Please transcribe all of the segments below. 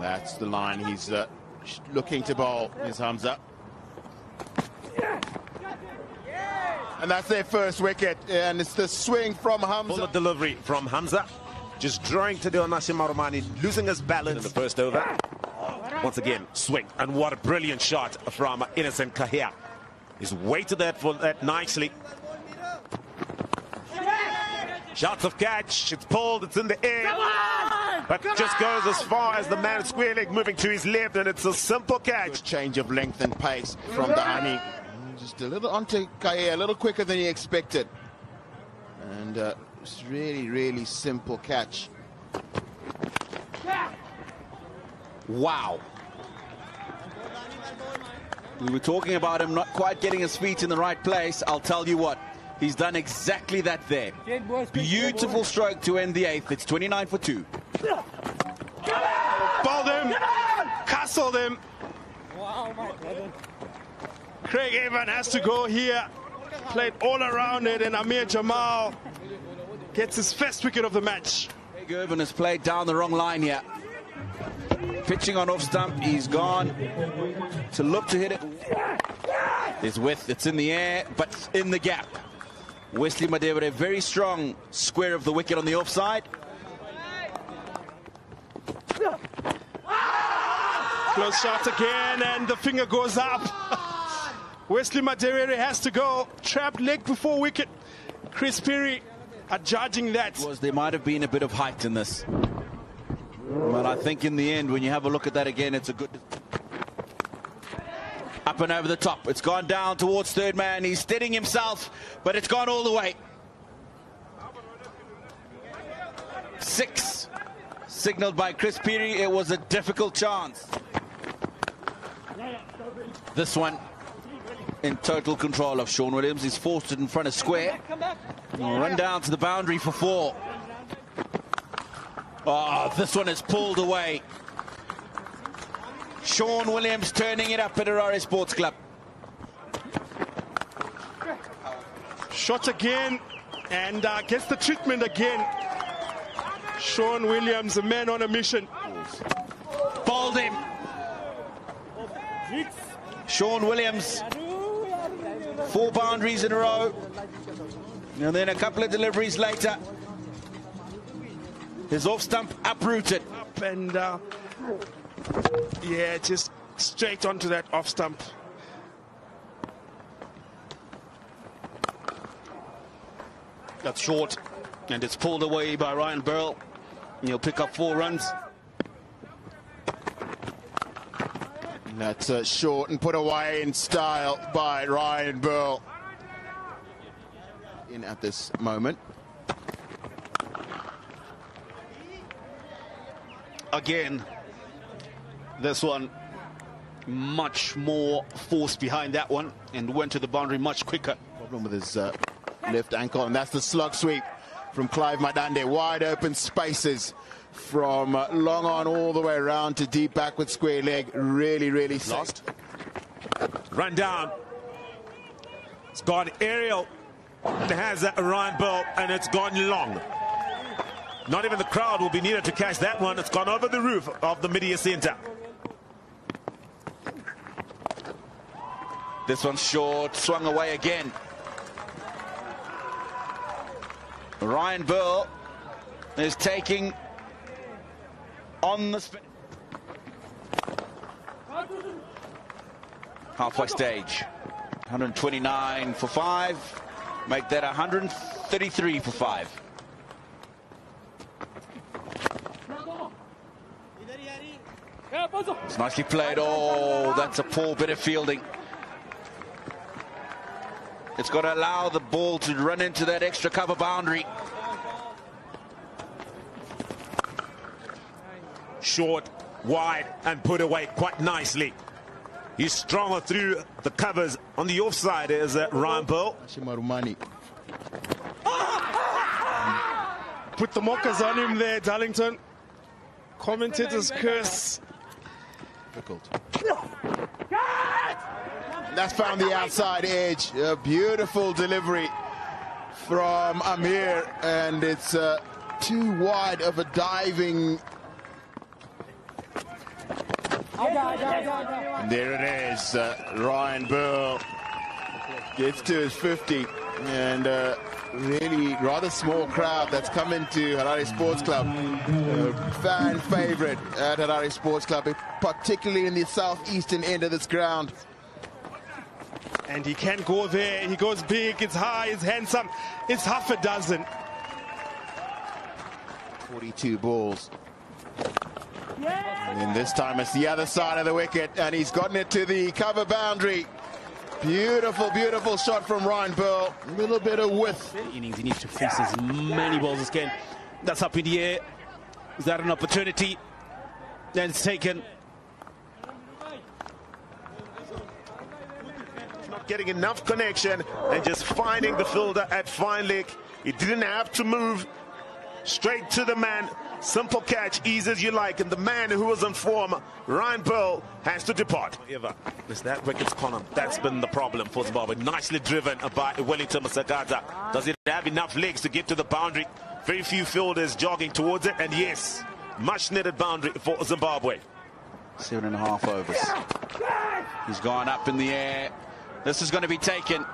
That's the line he's looking to bowl, is Hamza. And that's their first wicket, and it's the swing from Hamza. Full of delivery from Hamza, just drawing to the Onashim Marumani, losing his balance in the first over. Once again, swing, and what a brilliant shot from Innocent Kahia. He's weighted that for that nicely. Shots of catch, it's pulled, it's in the air, but just goes as far as the man square leg moving to his left, and it's a simple catch. Good change of length and pace from Dani. Just a little onto Kahia, a little quicker than he expected. And it's really, really simple catch. Wow. We were talking about him not quite getting his feet in the right place. I'll tell you what, he's done exactly that there. Beautiful stroke to end the 8th. It's 29 for 2. Bowled him, castled him. Craig Evan has to go here. Played all around it, and Amir Jamal gets his first wicket of the match. Craig Evan has played down the wrong line here. Pitching on off stump, he's gone to look to hit it. There's width, it's in the air, but in the gap. Wesley Madere, a very strong square of the wicket on the offside. Close shot again, and the finger goes up. Wesley Madere has to go. Trapped leg before wicket. Chris Perry adjudging that. There might have been a bit of height in this. But I think in the end, when you have a look at that again, it's a good... Up and over the top. It's gone down towards third man. He's steadying himself, but it's gone all the way. 6. Signaled by Chris Perry. It was a difficult chance. This one in total control of Sean Williams. He's forced it in front of square. He'll run down to the boundary for 4. Oh, this one is pulled away. Sean Williams turning it up at Harare Sports Club. Shot again, and gets the treatment again. Sean Williams, a man on a mission. Bowled him. Sean Williams, 4 boundaries in a row. And then a couple of deliveries later, his off stump uprooted. Up and yeah, just straight onto that off stump. That's short, and it's pulled away by Ryan Burrell. And he'll pick up 4 runs. And that's short and put away in style by Ryan Burrell. In at this moment. Again, this one much more force behind that one, and went to the boundary much quicker. Problem with his left ankle, and that's the slug sweep from Clive Madande. Wide open spaces from long on all the way around to deep backward square leg. Really, really lost. Run down. It's gone aerial. It has Ryan Burrell, and it's gone long. Not even the crowd will be needed to catch that one. It's gone over the roof of the media center. This one's short, swung away again. Ryan Burrell is taking on the spin. Halfway stage. 129 for 5. Make that 133 for 5. It's nicely played. Oh, that's a poor bit of fielding. It's got to allow the ball to run into that extra cover boundary. Short, wide, and put away quite nicely. He's stronger through the covers on the offside as Ryan Burrell. Put the mockers on him there, Darlington. Commentators curse. Difficult. That's found the outside edge. A beautiful delivery from Amir, and it's too wide of a diving And there it is. Ryan Burl gets to his 50. And really rather small crowd that's come into Harare Sports Club. Fan favorite at Harare Sports Club, particularly in the southeastern end of this ground. And he can go there. He goes big, it's high, it's handsome. It's half a dozen. 42 balls. And then this time it's the other side of the wicket, and he's gotten it to the cover boundary. Beautiful, beautiful shot from Ryan Burl. A little bit of width. Innings, he needs to face as many balls as can. That's up in the air. Is that an opportunity? Then it's taken. Not getting enough connection and just finding the fielder at fine leg. He didn't have to move. Straight to the man. Simple catch, easy as you like. And the man who was on form, Ryan Burl, has to depart. It's that wicket's column. That's been the problem for Zimbabwe. Nicely driven by Wellington Masakadza. Does it have enough legs to get to the boundary? Very few fielders jogging towards it. And yes, much needed boundary for Zimbabwe. 7.5 overs. He's gone up in the air. This is going to be taken.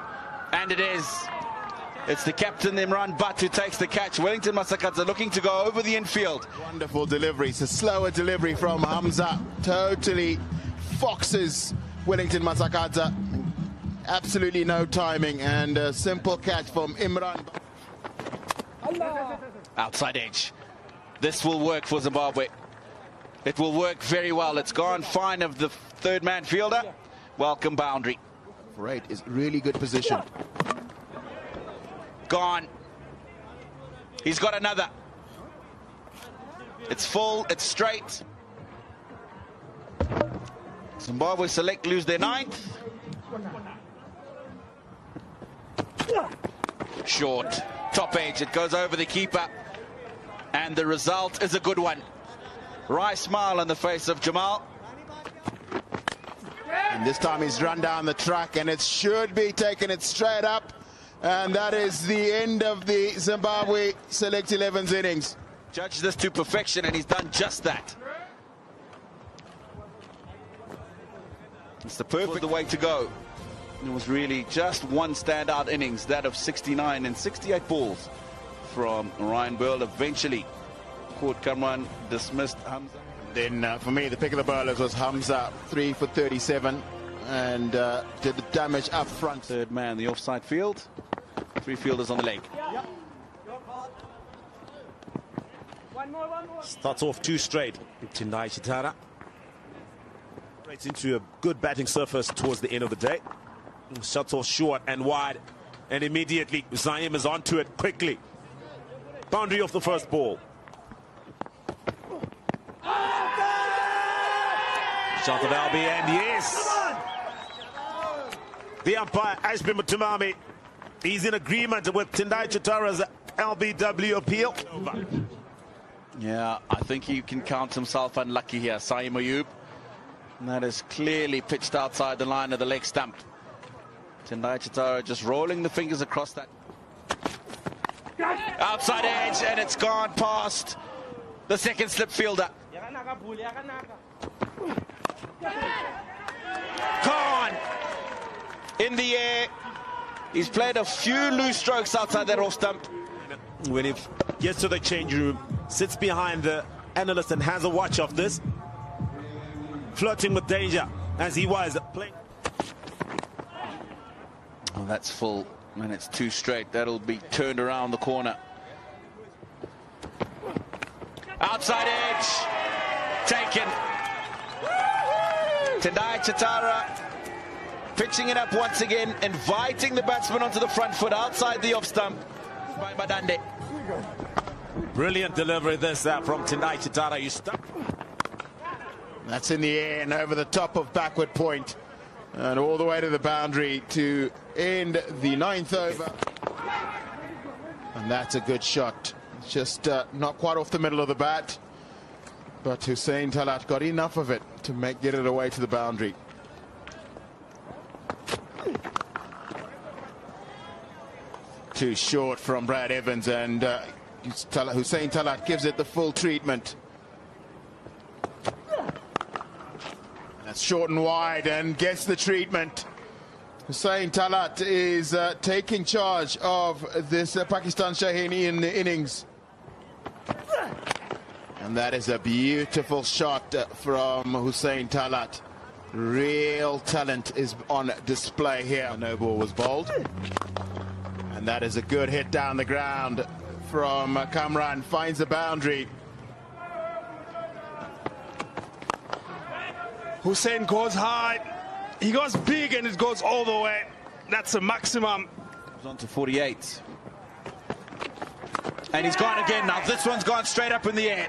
And it is. It's the captain, Imran Butt, who takes the catch. Wellington Masakadza looking to go over the infield. Wonderful delivery. It's a slower delivery from Hamza. Totally foxes Wellington Masakadza. Absolutely no timing. And a simple catch from Imran. Outside edge. This will work for Zimbabwe. It will work very well. It's gone fine of the third man fielder. Welcome boundary. For 8 is really good position. Gone. He's got another. It's full, it's straight. Zimbabwe select lose their 9th. Short, top edge, it goes over the keeper. And the result is a good one. Wry smile on the face of Jamal. And this time he's run down the track, and it should be taking it straight up. And that is the end of the Zimbabwe Select 11's innings. Judge this to perfection, and he's done just that. It's the perfect way to go. It was really just one standout innings, that of 69 and 68 balls from Ryan Burl. Eventually, Court Kamran dismissed Hamza. Then for me, the pick of the bowlers was Hamza, 3 for 37, and did the damage up front. Third man, the offside field. 3 fielders on the leg. Starts off 2 straight. Tendai Chitara breaks into a good batting surface towards the end of the day. Shots off short and wide, and immediately Zaim is onto it quickly. Boundary off the first ball. Shot of LB, and yes, the umpire Ashby Mutumami, he's in agreement with Tendai Chitara's LBW appeal. Yeah, I think he can count himself unlucky here, Saim Ayub. And that is clearly pitched outside the line of the leg stump. Tendai Chitara just rolling the fingers across that. Outside edge, and it's gone past the second slip fielder. Gone in the air. He's played a few loose strokes outside that off stump. When he gets to the change room, sits behind the analyst and has a watch of this, flirting with danger as he was playing. Oh, that's full, and it's 2 straight. That'll be turned around the corner. Outside edge, taken. Tendai Chitara pitching it up once again, inviting the batsman onto the front foot outside the off stump by Madande. Brilliant delivery this from Tendai Chitara. You stuck. That's in the air and over the top of backward point, and all the way to the boundary to end the 9th over. And that's a good shot. Just not quite off the middle of the bat, but Hussein Talat got enough of it to get it away to the boundary. Too short from Brad Evans, and Hussein Talat gives it the full treatment. that's short and wide and gets the treatment. Hussein Talat is taking charge of this Pakistan Shaheen in the innings. And that is a beautiful shot from Hussein Talat. Real talent is on display here. No ball was bowled. And that is a good hit down the ground from Kamran. Finds the boundary. Hussein goes high. He goes big and it goes all the way. That's a maximum. He's on to 48. And he's gone again now. This one's gone straight up in the air.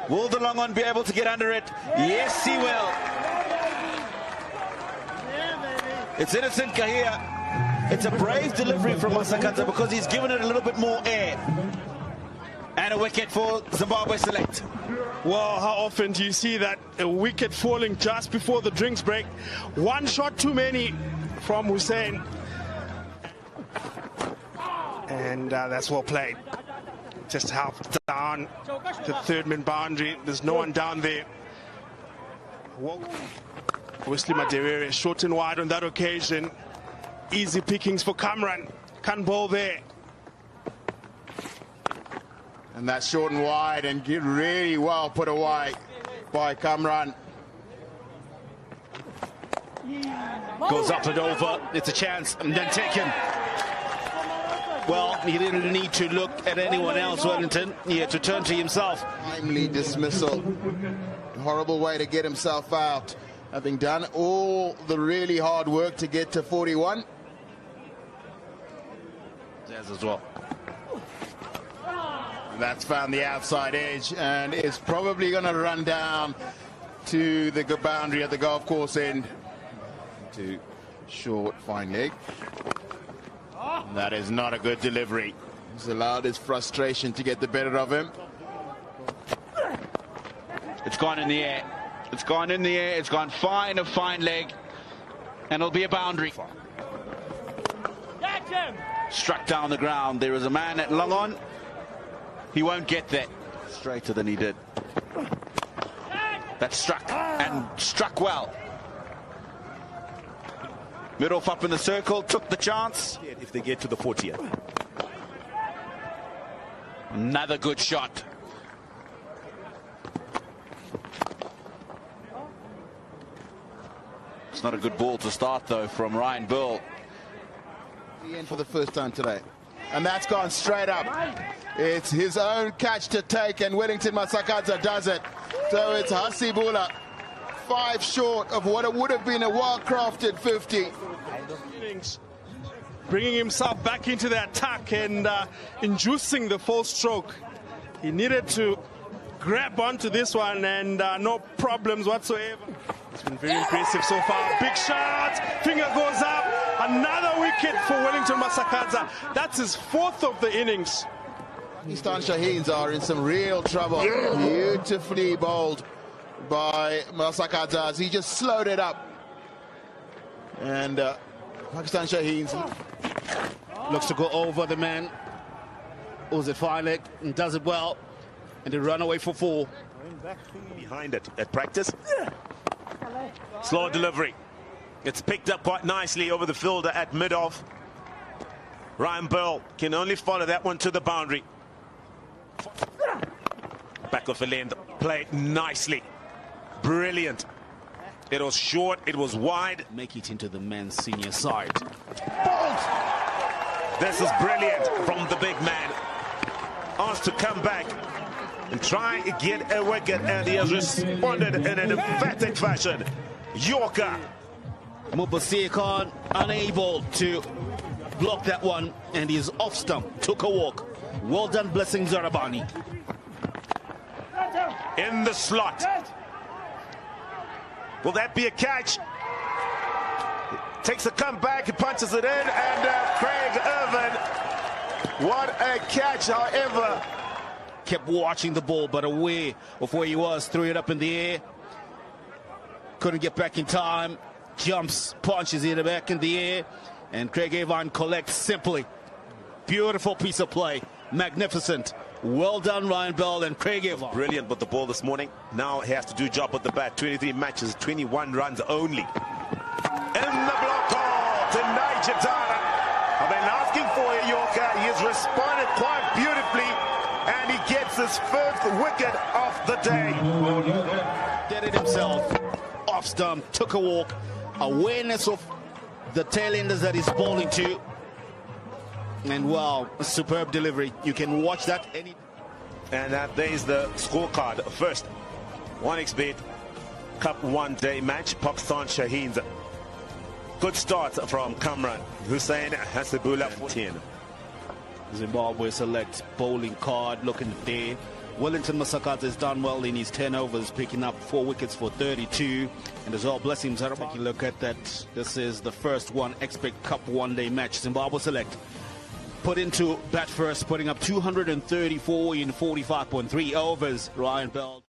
Will the long one be able to get under it? Yes, he will. It's innocent Kahia. It's a brave delivery from Masakadza because he's given it a little bit more air. And a wicket for Zimbabwe select. Well, how often do you see that a wicket falling just before the drinks break? One shot too many from Hussein. And that's well played. Just half down the third man boundary. There's no one down there. Wesley Maderere short and wide on that occasion. Easy pickings for Kamran. Can't bowl there. And that's short and wide and really well put away by Kamran. Goes up and over. It's a chance and then taken. Well, he didn't need to look at anyone else, Wellington. He had to turn to himself. Timely dismissal. Horrible way to get himself out. Having done all the really hard work to get to 41. There's as well. That's found the outside edge and is probably going to run down to the good boundary at the golf course end. To short, fine leg. And that is not a good delivery. He's allowed his frustration to get the better of him. It's gone in the air. It's gone in the air. It's gone fine, a fine leg. And it'll be a boundary. Struck down the ground. There is a man at long on. He won't get there. Straighter than he did. That struck, and struck well. Middle up in the circle, took the chance. If they get to the 40th. Another good shot. It's not a good ball to start, though, from Ryan Burl. In for the first time today. And that's gone straight up. It's his own catch to take, and Wellington Masakadza does it. So it's Hasibullah, 5 short of what it would have been a well-crafted 50. Bringing himself back into the attack and inducing the full stroke. He needed to grab onto this one and no problems whatsoever. It's been very impressive so far. Big shot, finger goes up. Another wicket for Wellington Masakadza. That's his 4th of the innings. Pakistan Shaheens are in some real trouble. Beautifully bowled by Masakadza as he just slowed it up. And Pakistan Shaheens Looks to go over the man. Was it fine leg and does it well. And they run away for 4. Behind it at practice. Slow delivery. It's picked up quite nicely over the fielder at mid-off. Ryan Burl can only follow that one to the boundary. Back off the length. Played nicely. Brilliant. It was short. It was wide. Make it into the men's senior side. This is brilliant from the big man. Asked to come back and try and get a wicket, and he has responded in an emphatic fashion. Yorker. Mubasir Khan unable to block that one, and he's off stump. Took a walk. Well done, Blessing Zarabani. In the slot. Will that be a catch? Takes a comeback, he punches it in, and Craig Irvin. What a catch, however. Kept watching the ball, but aware of where he was. Threw it up in the air. Couldn't get back in time. Jumps, punches it back in the air. And Craig Irvin collects simply. Beautiful piece of play. Magnificent Well done, Ryan Bell and Craig Evans. Brilliant with the ball this morning. Now he has to do job with the bat. 23 matches, 21 runs only. In the block call to Nigitana. I've been asking for a Yorker. He has responded quite beautifully, and he gets his first wicket of the day. Did it himself. Off stump, took a walk. Awareness of the tail enders that he's bowling to. And wow, a superb delivery. You can watch that any. And there's the scorecard. First, 1xBet Cup 1 day match, Pakistan Shaheens. Good start from Kamran Hussain Hasibullah 10. Zimbabwe select bowling card, looking there. Wellington Masakadze has done well in his 10 overs, picking up 4 wickets for 32. And as well, bless him, Zarabak. Take a look at that. This is the first 1xBet Cup 1 day match. Zimbabwe select put into bat first, putting up 234 in 45.3 overs. Ryan Bell.